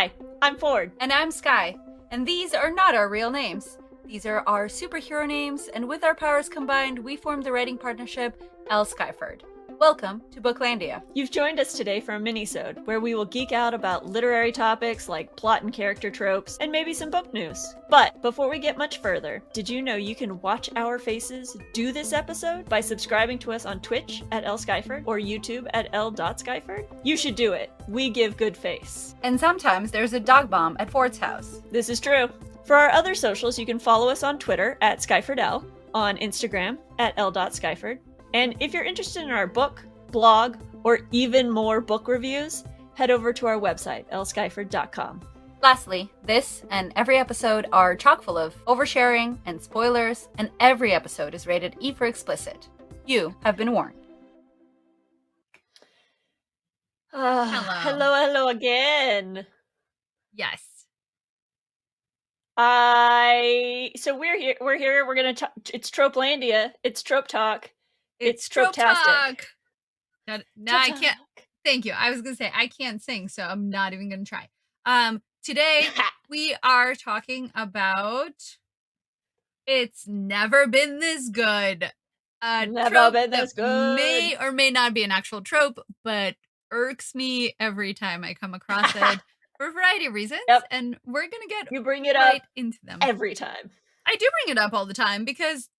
Hi, I'm Ford. And I'm Sky, and these are not our real names. These are our superhero names, and with our powers combined, we formed the writing partnership L. Skyford. Welcome to Booklandia. You've joined us today for a minisode, where we will geek out about literary topics like plot and character tropes, and maybe some book news. But before we get much further, did you know you can watch our faces do this episode by subscribing to us on Twitch at L. Skyford or YouTube at L.Skyford? You should do it. We give good face. And sometimes there's a dog bomb at Ford's house. This is true. For our other socials, you can follow us on Twitter at SkyfordL, on Instagram at L.Skyford. And if you're interested in our book, blog, or even more book reviews, head over to our website, lskyford.com. Lastly, this and every episode are chock full of oversharing and spoilers, and every episode is rated E for explicit. You have been warned. Hello again. Yes. So we're here. We're gonna talk. It's Tropelandia. It's Trope Talk. It's Trope-tastic. No, I can't. Thank you. I was gonna say I can't sing, so I'm not even gonna try. Today we are talking about It's Never Been This Good. Never been this good. May or may not be an actual trope, but irks me every time I come across it for a variety of reasons. Yep. And we're gonna get You bring it right up into them every time. I do bring it up all the time because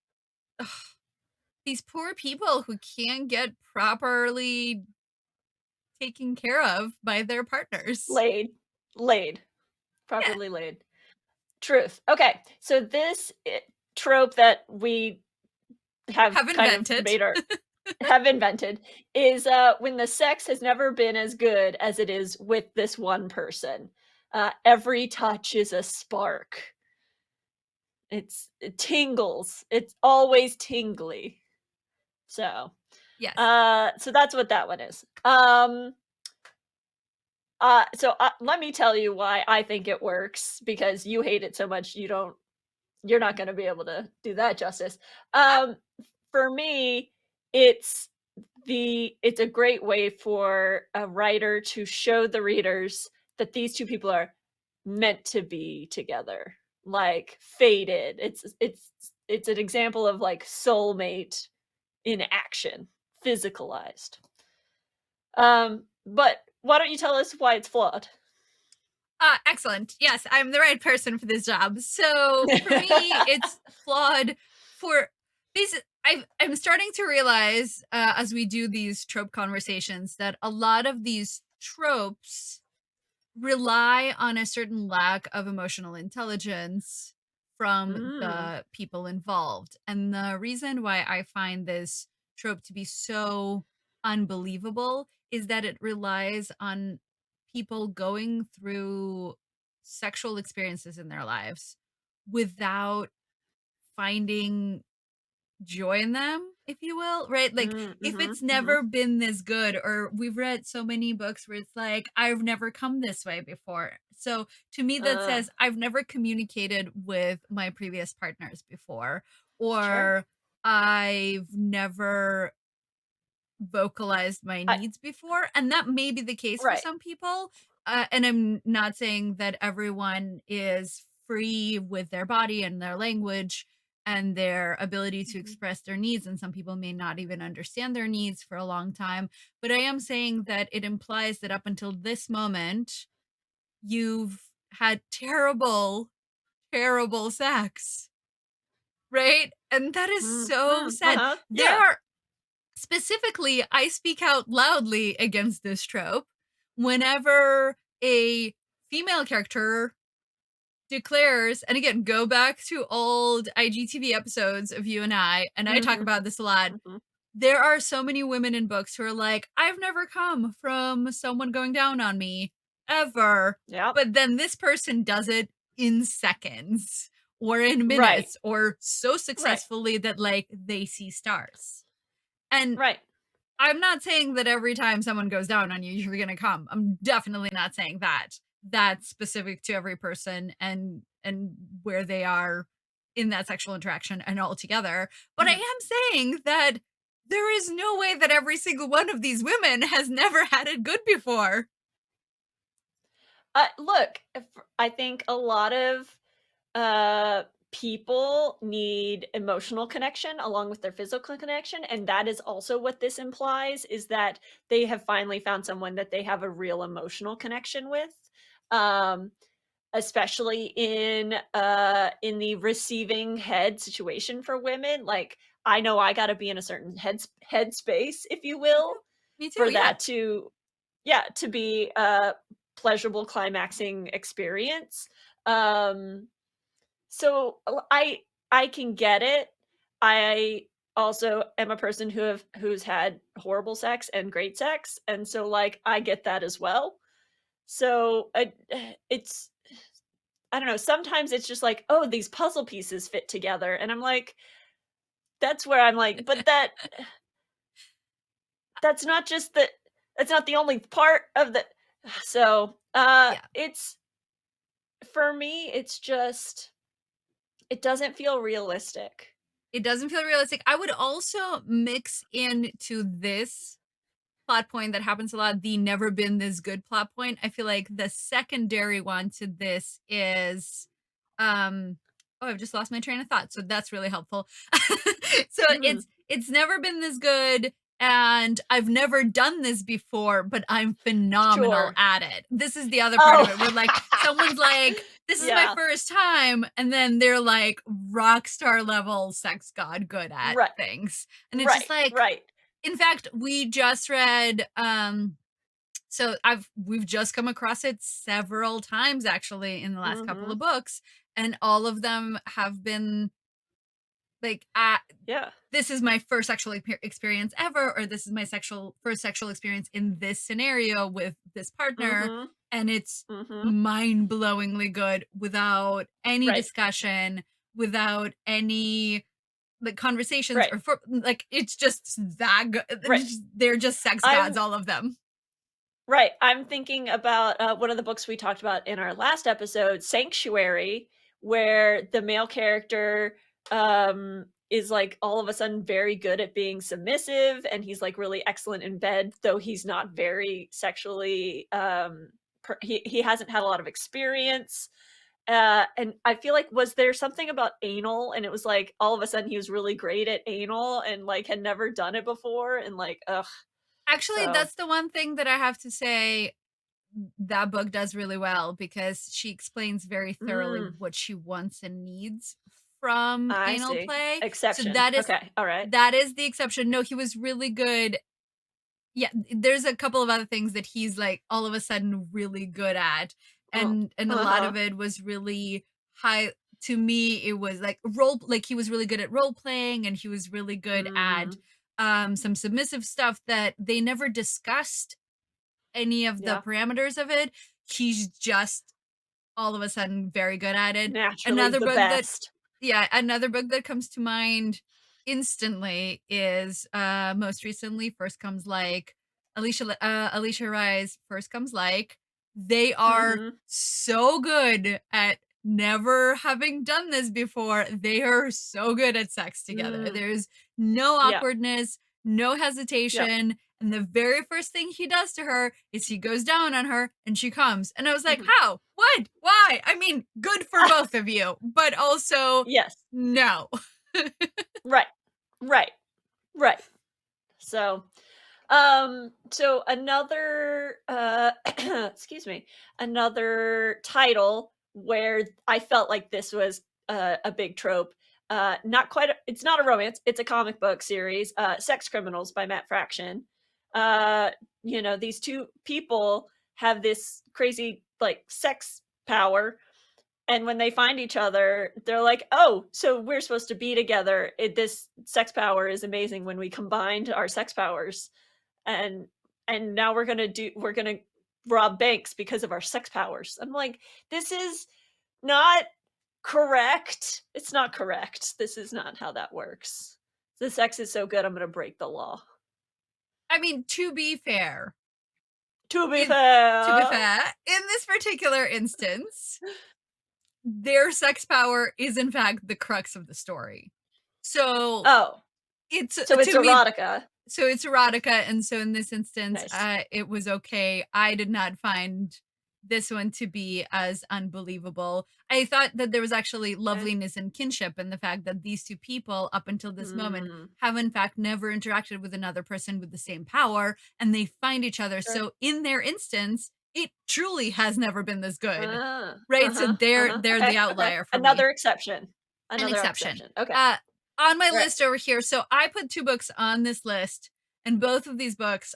these poor people who can't get properly taken care of by their partners. Laid. Properly laid. Truth. Okay, so this trope that we have invented. have invented is when the sex has never been as good as it is with this one person. Every touch is a spark. It tingles. It's always tingly. So, yes. So that's what that one is. Let me tell you why I think it works, because you hate it so much you're not going to be able to do that justice. For me, it's a great way for a writer to show the readers that these two people are meant to be together, like fated. It's an example of like soulmate in action, physicalized. But why don't you tell us why it's flawed? Excellent. Yes, I'm the right person for this job. So for me, it's flawed for basically. I'm starting to realize as we do these trope conversations that a lot of these tropes rely on a certain lack of emotional intelligence from the people involved. And the reason why I find this trope to be so unbelievable is that it relies on people going through sexual experiences in their lives without finding joy in them, if you will, right? Like if it's never been this good, or we've read so many books where it's like, I've never come this way before. So to me, that says I've never communicated with my previous partners before, or I've never vocalized my needs before. And that may be the case for some people. And I'm not saying that everyone is free with their body and their language and their ability to express their needs, and some people may not even understand their needs for a long time. But I am saying that it implies that up until this moment, you've had terrible sex, right? And that is so sad. There are specifically, I speak out loudly against this trope whenever a female character declares, and again, go back to old IGTV episodes of you and I talk about this a lot. There are so many women in books who are like, I've never come from someone going down on me ever. But then this person does it in seconds or in minutes or so successfully that like they see stars. And I'm not saying that every time someone goes down on you, you're going to come. I'm definitely not saying that. That's specific to every person and where they are in that sexual interaction and all together. But I am saying that there is no way that every single one of these women has never had it good before. Look, if I think a lot of uh people need emotional connection along with their physical connection, and that is also what this implies, is that they have finally found someone that they have a real emotional connection with. Um Especially in the receiving head situation for women, like, I know I gotta be in a certain headspace, if you Me too. will, Me too, for yeah. that to yeah, to be a pleasurable climaxing experience. Um, so, I can get it. I also am a person who's had horrible sex and great sex, and so, like, I get that as well. So, it's I don't know, sometimes it's just like, "Oh, these puzzle pieces fit together," and I'm like that's where I'm like, "But that's not just the that's not the only part of the." So, Yeah. it's for me, it's just it doesn't feel realistic. It doesn't feel realistic. I would also mix into this plot point that happens a lot, the never been this good plot point. I feel like the secondary one to this is, oh, I've just lost my train of thought, so that's really helpful. So Mhm. it's never been this good, and I've never done this before, but I'm phenomenal Sure. at it. This is the other part of Oh. it where, like, someone's like, "This is my Yeah. first time," and then they're, like, rock star level sex god good at Right. things, and it's just Right. like, Right. in fact, we just read, so we've just come across it several times actually in the last couple of Mhm. books, and all of them have been like, Yeah. this is my first sexual experience ever, or this is my sexual first sexual experience in this scenario with this partner, Mhm. and it's Mhm. mind-blowingly good without any Right. discussion, without any like conversations Right. or for like it's just that good. Right. They're just sex gods, I'm all of them. Right, I'm thinking about, one of the books we talked about in our last episode, Sanctuary, where the male character, is, like, all of a sudden very good at being submissive, and he's, like, really excellent in bed, though he's not very sexually, he hasn't had a lot of experience, and I feel like was there something about anal, and it was, like, all of a sudden he was really great at anal and, like, had never done it before, and, like, ugh, Actually, so that's the one thing that I have to say that book does really well because she explains very thoroughly mm. what she wants and needs from I anal see. play. So Exception. Okay, alright. that is the exception. No, he was really good. Yeah, there's a couple of other things that he's like all of a sudden really good at. And a lot Uh-huh. of it was really high to me. It was like role like he was really good at role playing and he was really good at Mhm. some submissive stuff that they never discussed any of the Yeah. parameters of it. He's just all of a sudden very good at it. Naturally Another the book that best. yeah, another book that comes to mind instantly is most recently First Comes Like Alicia Rye's First Comes Like. They are Mhm. so good at never having done this before. They are so good at sex together. Mm. There's no Yeah. awkwardness, no Yep. hesitation, and the very first thing he does to her is he goes down on her and she comes. And I was like, Mhm. "How? What? Why?" I mean, good for both of you, but also Yes. no. Right. Right. Right. So, so another, excuse me, another title where I felt like this was a big trope. Not quite. It's not a romance. It's a comic book series. Sex Criminals by Matt Fraction. Uh, these two people have this crazy like sex power, and when they find each other, they're like, "Oh, so we're supposed to be together. This sex power is amazing when we combined our sex powers." and and now we're gonna rob banks because of our sex powers. I'm like, this is not correct. It's not correct. This is not how that works. The sex is so good, I'm gonna break the law. I mean, To be in to be fair. fair, in this particular instance, their sex power is in fact the crux of the story. So, Oh, it's so it's to me erotica. so it's erotica, and so in this instance, Nice. it was okay. I did not find this one to be as unbelievable. I thought that there was actually Okay. loveliness and kinship in the fact that these two people, up until this moment, Mm, have in fact never interacted with another person with the same power, and they find each other. sure. So in their instance, it truly has never been this good. Ah, Right? So uh-huh, uh-huh. they're the Okay, okay. outlier for me. Another exception. An Another exception. exception. Okay. Uh, on my Right. list over here, so I put 2 books on this list, and both of these books,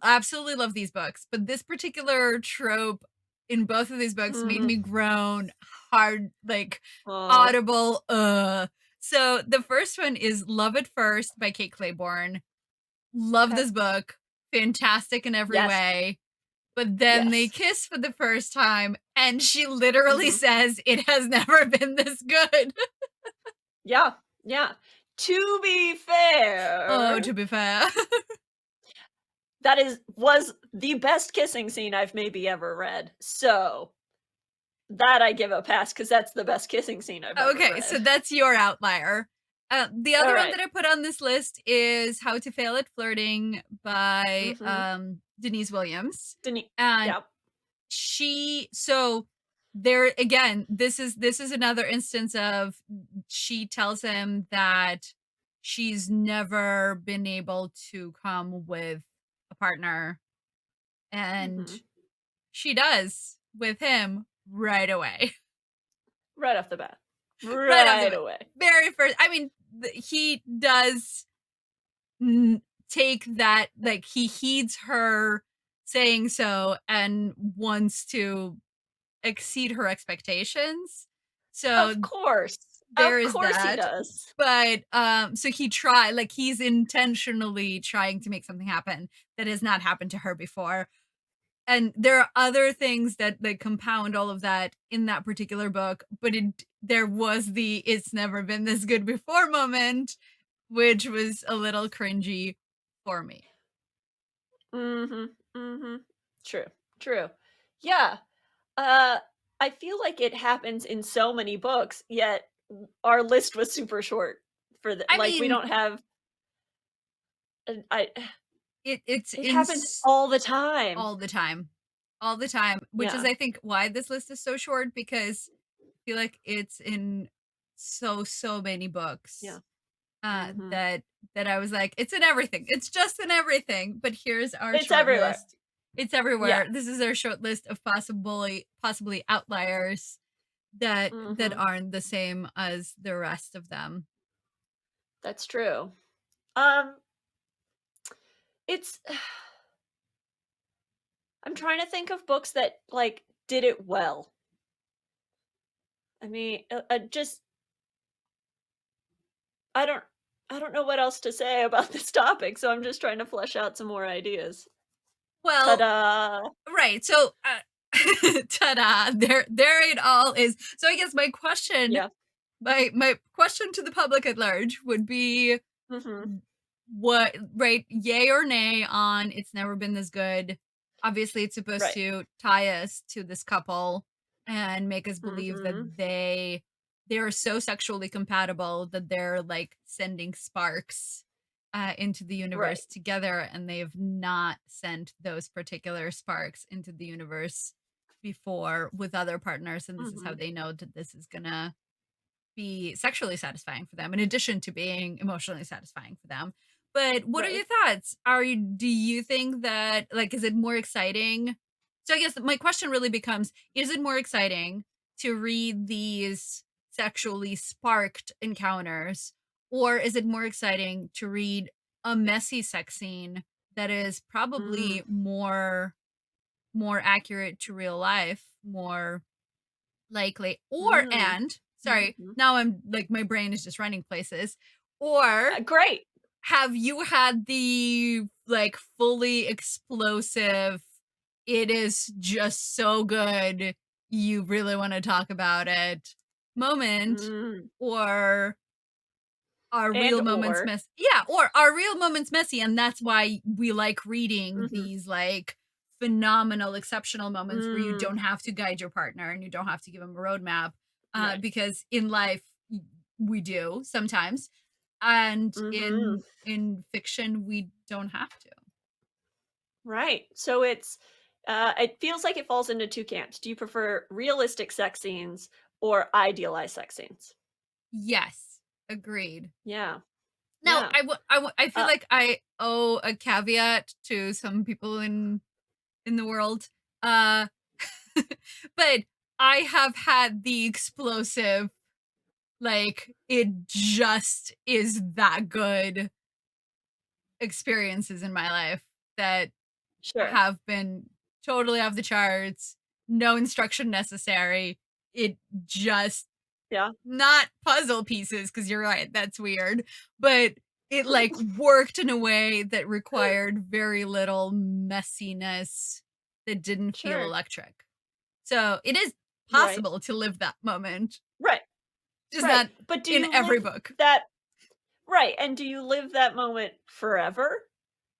absolutely love these books, but this particular trope in both of these books made Mhm. me groan hard, like, Oh, audible, ugh. So, the first one is Love at First by Kate Claiborne. Love okay. this book, fantastic in every Yes, way, but then they yes. kiss for the first time, and she literally Mhm. says, "It has never been this good." Yeah, yeah. To be Oh, fair, to be fair. that was the best kissing scene I've maybe ever read. So, that I give a pass because that's the best kissing scene I've ever Okay, so read. that's your outlier. The other one Alright. that I put on this list is How to Fail at Flirting by, Mhm. Denise Williams, Deni and yeah. there again, this is another instance of she tells him that she's never been able to come with a partner, and Mhm. she does with him right away. Right off the bat. Right off the Right bat. away. Very first, I mean, he does take that, like, he heeds her saying so and wants to exceed her expectations. So Of course. there Of is course he that. does. But so he's intentionally trying to make something happen that has not happened to her before. And there are other things that compound all of that in that particular book, but there was the "It's never been this good before" moment, which was a little cringy for me. Mhm. Mhm. True. True. Yeah. Uh, I feel like it happens in so many books, yet our list was super short for the I like, we mean, don't have I it's it happens all the time. all the time. All the time, which is Yeah. I think why this list is so short because I feel like it's in so many Yeah. books. Mhm. That I was like, "It's in everything. It's just in everything." But here's our It's short everywhere. list. It's Yeah. everywhere. This is our short list of possibly outliers that Mhm. aren't the same as the rest of them. That's true. Um, it's I'm trying to think of books that, like, did it well. I mean, just I don't I don't know what else to say about this topic, so I'm just trying to flesh out some more ideas. Well, Ta-da! right. So, ta-da! There it all is. So I guess Yeah. my question to the public at large would be Mhm. what, right, yay or nay on "It's never been this good." Obviously, it's supposed Right. to tie us to this couple and make us believe that Mhm. they are so sexually compatible that they're, like, sending sparks, into the Right. universe together, and they've not sent those particular sparks into the universe before with other partners, and this is how Mhm. they know that this is gonna be sexually satisfying for them in addition to being emotionally satisfying for them. But what are your Right. thoughts? Do you think that, like, is it more exciting? So I guess my question really becomes, is it more exciting to read these sexually sparked encounters, or is it more exciting to read a messy sex scene that is Mm. probably more accurate to real life, more likely, or Mm. and sorry, Mhm. now I'm like my brain is just running places. Or Great. have you had the, like, fully explosive, it is just so good, you really wanna talk about it moment, Mm. or are And real moments or messy? Yeah, or are real moments messy, and that's why we like reading Mhm. these, like, phenomenal, exceptional moments where you Mm. don't have to guide your partner and you don't have to give 'em a roadmap, Right. because in life, we do sometimes, and Mhm. in fiction, we don't have to. Right. So it's It feels like it falls into two camps. Do you prefer realistic sex scenes or idealized sex scenes? Yes, agreed. Yeah, Now, yeah. I feel Uh, like I owe a caveat to some people in the world. Uh, but I have had the explosive, like, it just is that good experiences in my life that sure. have been totally off the charts, no instruction necessary. It just Yeah. not puzzle pieces, because you're right, that's weird, but it, like, worked in a way that required very little messiness that didn't feel Sure. electric. So, it is Right. possible to live that moment, Right. just Right. not But do in you every live book. that right, and do you live that moment forever?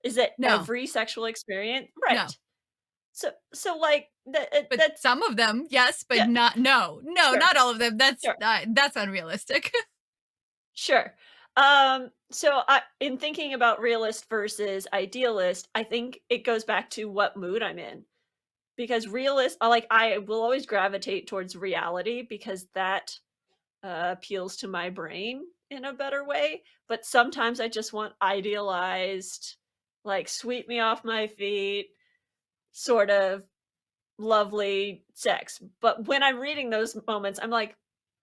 Is it No, every sexual experience? no. Right. So, like, But that's some of them, yes, but yeah, not no. No, sure, not all of them. sure, That's unrealistic. sure. So in thinking about realist versus idealist, I think it goes back to what mood I'm in. Because I will always gravitate towards reality because that appeals to my brain in a better way. But sometimes I just want idealized, like sweep me off my feet, sort of lovely sex. But when I'm reading those moments, I'm like,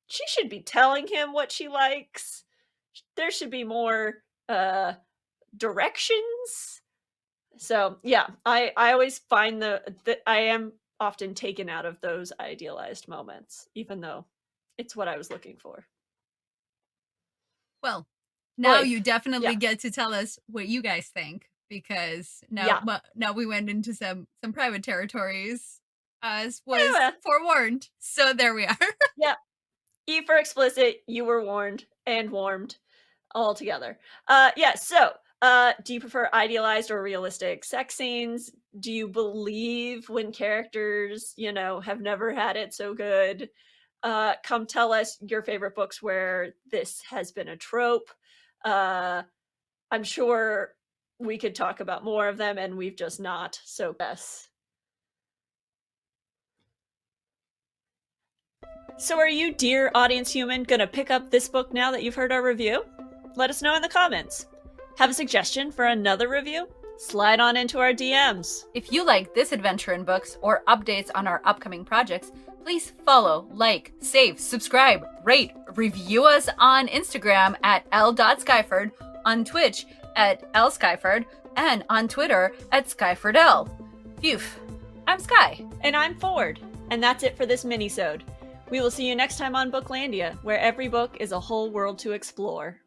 she should be telling him what she likes. There should be more uh directions. So yeah, I always find that I am often taken out of those idealized moments, even though it's what I was looking for. Well, now Boy, you definitely yeah, get to tell us what you guys think, because yeah, now we went into some private territories as was yeah, forewarned. So there we are. yeah. E for explicit. You were warned and warmed all together. Yeah. So, do you prefer idealized or realistic sex scenes? Do you believe when characters, have never had it so good? Come tell us your favorite books where this has been a trope. Uh, I'm sure we could talk about more of them, and we've just not. So, yes. So, are you, dear audience human, gonna pick up this book now that you've heard our review? Let us know in the comments. Have a suggestion for another review? Slide on into our DMs. If you like this adventure in books or updates on our upcoming projects, please follow, like, save, subscribe, rate, review us on Instagram at l.skyford, on Twitch at lskyford, and on Twitter at skyfordl. Phew, I'm Sky. And I'm Ford. And that's it for this minisode. We will see you next time on Booklandia, where every book is a whole world to explore.